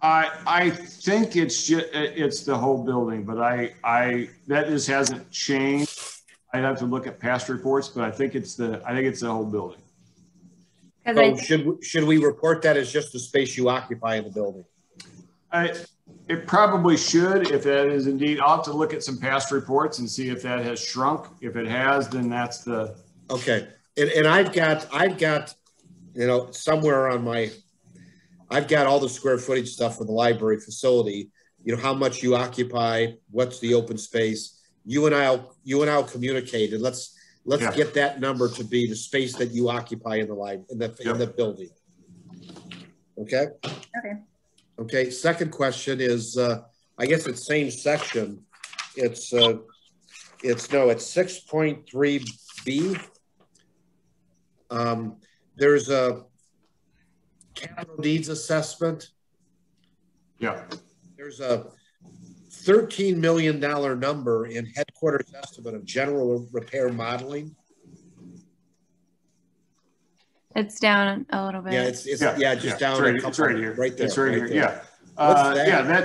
I think it's the whole building, but that just hasn't changed. I'd have to look at past reports, but I think it's the whole building. So should we report that as just the space you occupy in the building? It probably should, if that is indeed. I'll have to look at some past reports and see if that has shrunk. If it has, then that's the. Okay, and I've got somewhere on my. I've got all the square footage stuff for the library facility. How much you occupy, what's the open space. You and I'll communicate, and let's get that number to be the space that you occupy in the in the building. Okay. Okay. Okay. Second question is, I guess it's same section. It's 6.3B. There's a capital needs assessment. Yeah. There's a $13 million number in headquarters estimate of general repair modeling. It's down a little bit. Yeah, it's down right, a couple. It's right here. Right there. It's right here. There. Yeah. That? Yeah, that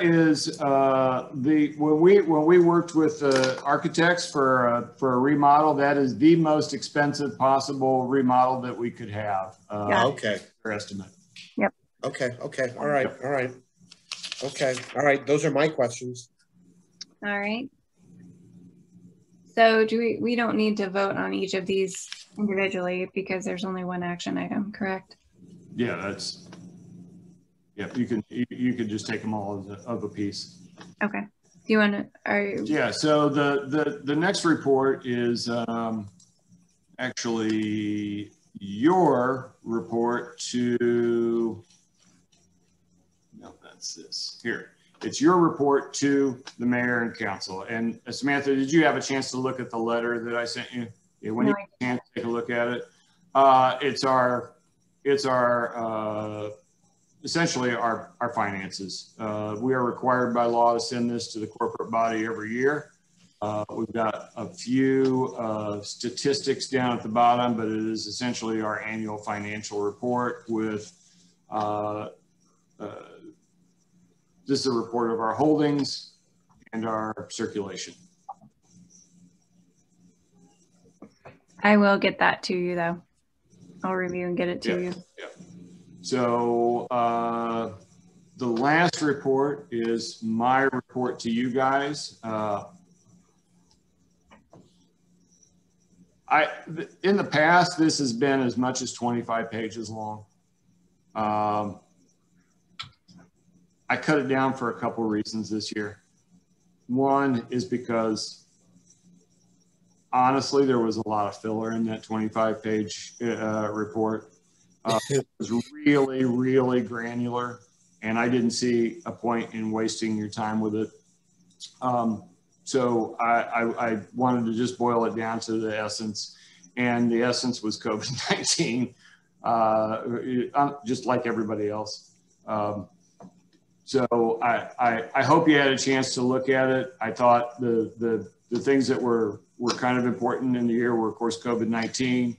is when we worked with architects for a remodel, that is the most expensive possible remodel that we could have. Okay. For estimate. Yep. Okay. All right. Yep. All right. Okay. All right. Those are my questions. All right. So we don't need to vote on each of these individually because there's only one action item, correct? Yeah, you could just take them all of a piece. Okay. Do you want to? Yeah. So the next report is actually your report to. No, that's this here. It's your report to the mayor and council. And Samantha, did you have a chance to look at the letter that I sent you? Yeah, when you can take a look at it, it's our essentially our finances. We are required by law to send this to the corporate body every year. We've got a few statistics down at the bottom, but it is essentially our annual financial report with this is a report of our holdings and our circulation. I will get that to you though. I'll review and get it to you. Yeah. So the last report is my report to you guys. In the past, this has been as much as 25 pages long. I cut it down for a couple of reasons this year. One is because honestly, there was a lot of filler in that 25-page report. It was really, really granular, and I didn't see a point in wasting your time with it. So I wanted to just boil it down to the essence, and the essence was COVID-19, just like everybody else. So I hope you had a chance to look at it. I thought the things that were kind of important in the year were, of course, COVID-19,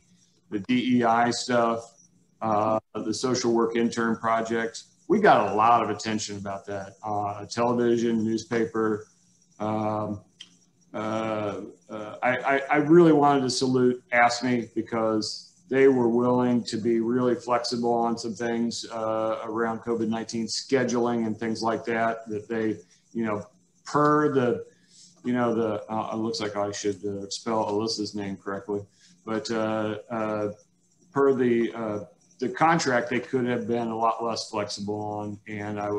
the DEI stuff, the social work intern project. We got a lot of attention about that. Television, newspaper. I really wanted to salute ASME because they were willing to be really flexible on some things around COVID-19 scheduling and things like that, that they, per the, it looks like I should spell Alyssa's name correctly, but per the the contract they could have been a lot less flexible on, and I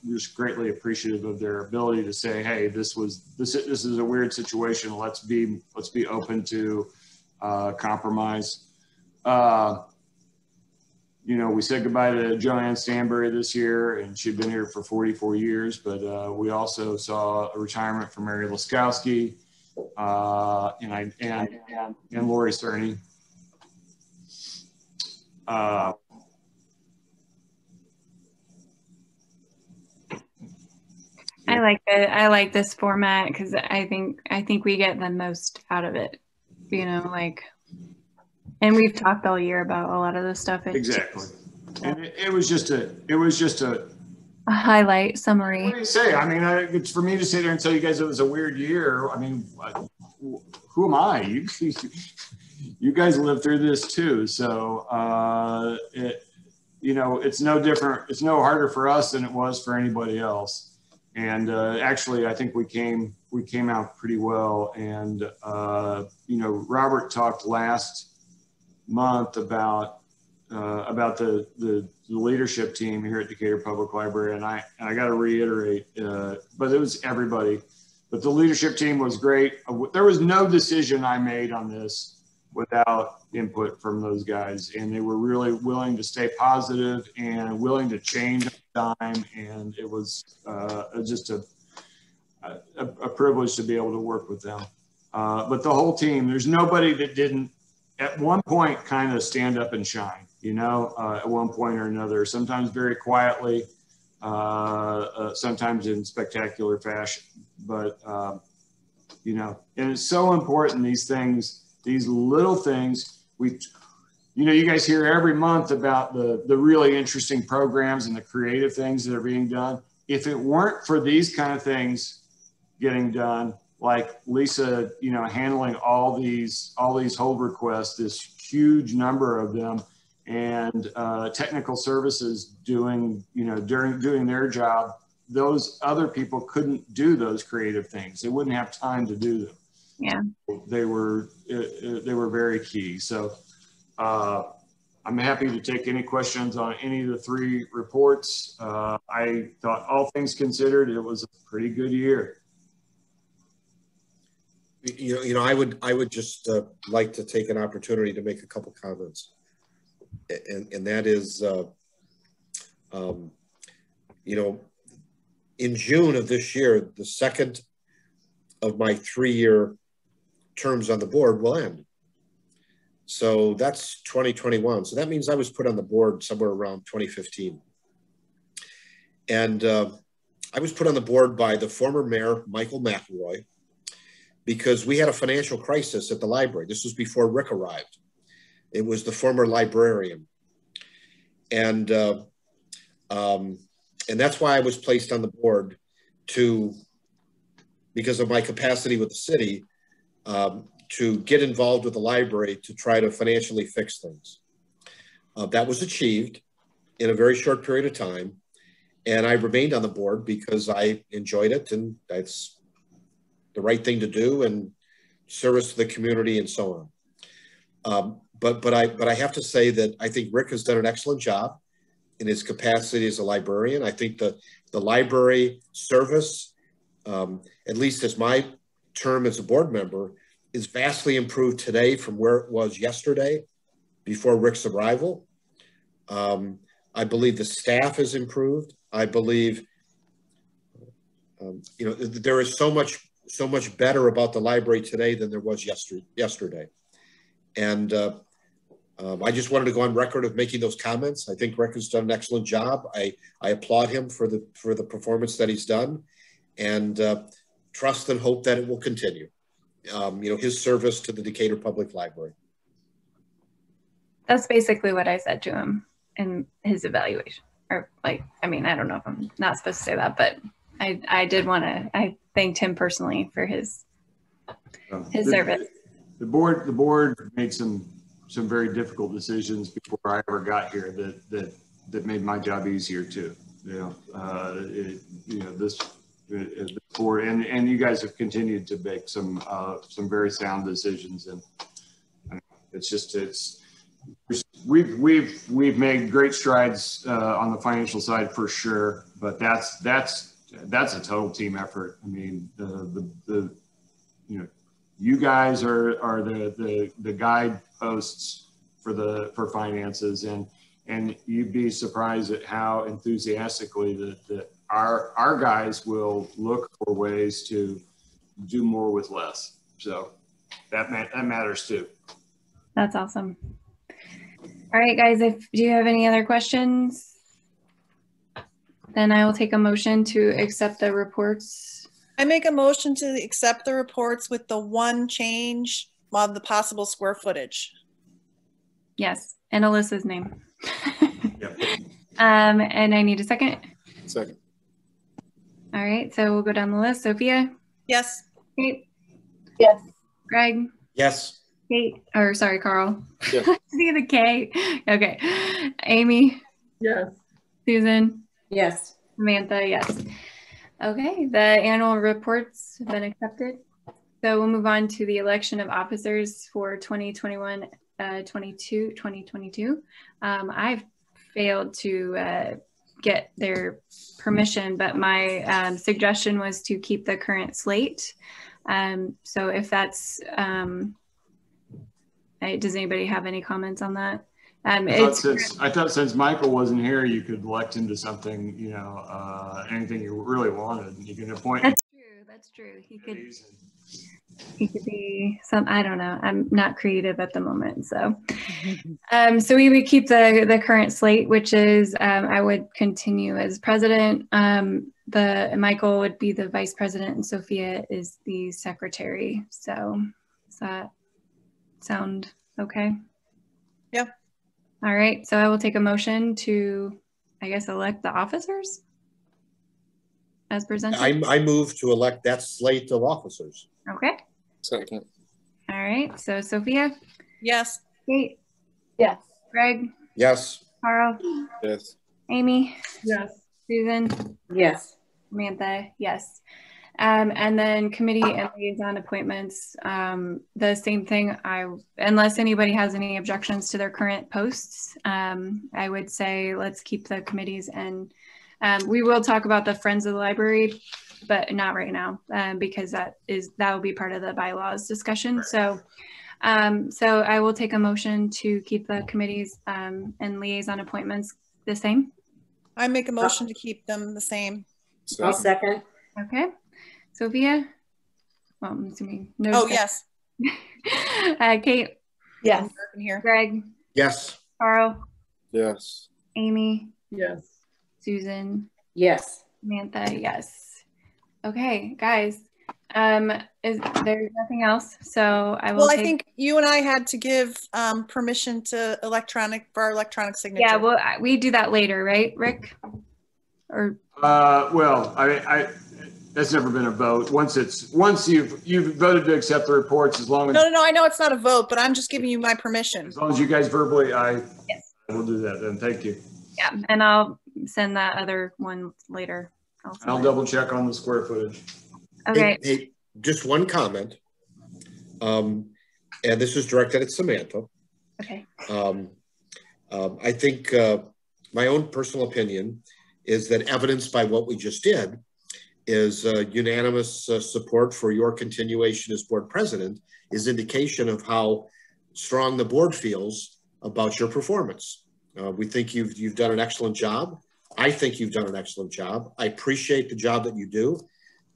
was greatly appreciative of their ability to say, hey, this is a weird situation. Let's be open to compromise. You know, we said goodbye to Joanne Stanbury this year, and she'd been here for 44 years, but we also saw a retirement from Mary Laskowski and Lori Cerny. I like this format because I think we get the most out of it, you know, like, and we've talked all year about a lot of this stuff. Exactly. And it was just a highlight summary. What do you say? I mean, it's for me to sit there and tell you guys it was a weird year. I mean, who am I? You guys lived through this too. So, you know, it's no different. It's no harder for us than it was for anybody else. And actually, I think we came out pretty well. And, you know, Robert talked last month about the leadership team here at Decatur Public Library, and I got to reiterate, but it was everybody. But the leadership team was great. There was no decision I made on this without input from those guys, and they were really willing to stay positive and willing to change on time. And it was just a privilege to be able to work with them. But the whole team, there's nobody that didn't at one point kind of stand up and shine, you know, at one point or another, sometimes very quietly, sometimes in spectacular fashion. But, you know, and it's so important, these things, these little things. You know, you guys hear every month about the really interesting programs and the creative things that are being done. If it weren't for these kind of things getting done, like Lisa, you know, handling all these hold requests, this huge number of them, and technical services doing their job, those other people couldn't do those creative things. They wouldn't have time to do them. Yeah, they were very key. So I'm happy to take any questions on any of the three reports. I thought, all things considered, it was a pretty good year. You know, I would just like to take an opportunity to make a couple comments, and that is, you know, in June of this year, the second of my 3-year terms on the board will end. So that's 2021. So that means I was put on the board somewhere around 2015, and I was put on the board by the former mayor, Michael McElroy, because we had a financial crisis at the library. This was before Rick arrived. It was the former librarian. And that's why I was placed on the board because of my capacity with the city, to get involved with the library to try to financially fix things. That was achieved in a very short period of time. And I remained on the board because I enjoyed it, and that's the right thing to do, and service to the community and so on. But I have to say that I think Rick has done an excellent job in his capacity as a librarian. I think the library service, at least as my term as a board member, is vastly improved today from where it was yesterday before Rick's arrival. I believe the staff has improved. I believe, you know, there is so much better about the library today than there was yesterday. And I just wanted to go on record of making those comments. I think Rick has done an excellent job. I applaud him for the performance that he's done, and trust and hope that it will continue. You know, his service to the Decatur Public Library. That's basically what I said to him in his evaluation. Or like, I mean, I don't know if I'm not supposed to say that, but I did want to, I thanked him personally for his service. The board made some very difficult decisions before I ever got here that made my job easier too. You know, this board, and you guys have continued to make some very sound decisions, and it's we've made great strides on the financial side for sure, but that's a total team effort. I mean, the you guys are the guideposts for finances, and you'd be surprised at how enthusiastically that our guys will look for ways to do more with less. So that matters too. That's awesome. All right, guys, do you have any other questions? Then I will take a motion to accept the reports. I make a motion to accept the reports with the one change of the possible square footage. Yes, and Alyssa's name. Yep. And I need a second. Second. All right, so we'll go down the list. Sophia? Yes. Kate? Yes. Greg? Yes. Kate, or sorry, Carl. Yes. See the K. Okay. Amy? Yes. Susan? Yes. Samantha, yes. Okay, the annual reports have been accepted. So we'll move on to the election of officers for 2022. I've failed to get their permission, but my suggestion was to keep the current slate. So if that's, does anybody have any comments on that? I thought since Michael wasn't here, you could elect him to something, anything you really wanted. You can appoint. That's true. He could be some, I don't know. I'm not creative at the moment. So, so we would keep the current slate, which is, I would continue as president. Michael would be the vice president and Sophia is the secretary. So does that sound okay? Yeah. All right. So I will take a motion to, I guess, elect the officers as presented. I move to elect that slate of officers. Okay. Second. All right. So Sophia? Yes. Kate? Yes. Greg? Yes. Carl? Yes. Amy? Yes. Susan? Yes. Samantha? Yes. And then committee and liaison appointments, the same thing. Unless anybody has any objections to their current posts, I would say let's keep the committees, and we will talk about the Friends of the Library, but not right now, because that will be part of the bylaws discussion. So I will take a motion to keep the committees and liaison appointments the same. I make a motion to keep them the same. I'll second. Okay. Sophia? Well, I'm assuming no. Oh, yes. Kate? Yes. Here. Greg? Yes. Carl? Yes. Amy? Yes. Susan? Yes. Samantha? Yes. Okay, guys. There's nothing else, so I will. Well, I think you and I had to give permission to for our electronic signature. Yeah, well, we do that later, right, Rick? Or well, I that's never been a vote. Once you've voted to accept the reports, as long as no, I know it's not a vote, but I'm just giving you my permission. As long as you guys verbally, I will do that. Then thank you. Yeah, and I'll send that other one later. I'll double check on the square footage. Okay. Hey, just one comment, and this is directed at Samantha. Okay. I think my own personal opinion is that evidenced by what we just did is unanimous support for your continuation as board president is indication of how strong the board feels about your performance. We think you've done an excellent job. I think you've done an excellent job. I appreciate the job that you do.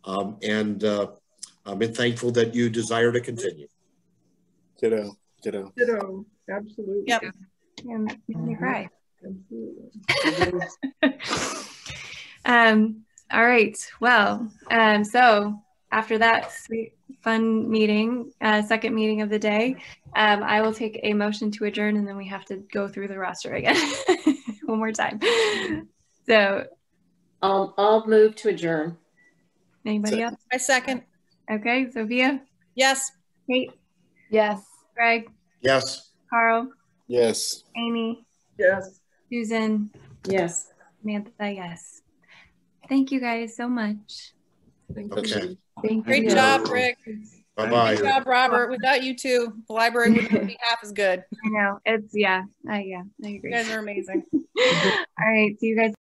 And I'm thankful that you desire to continue. Ditto. Absolutely. Yep. Yeah, make me cry. Absolutely. All right. Well, so after that sweet, fun meeting, second meeting of the day, I will take a motion to adjourn, and then we have to go through the roster again one more time. So I'll move to adjourn. Anybody else? I second. Okay, Sophia? Yes. Kate? Yes. Greg? Yes. Carl? Yes. Amy? Yes. Susan? Yes. Samantha, yes. Thank you guys so much. Thank Okay. you. Thank Great you. job, Rick. Bye-bye. Good job, Robert. Without you two, the library wouldn't be half as good. I know. It's, yeah, I agree. You guys are amazing. All right. See you guys.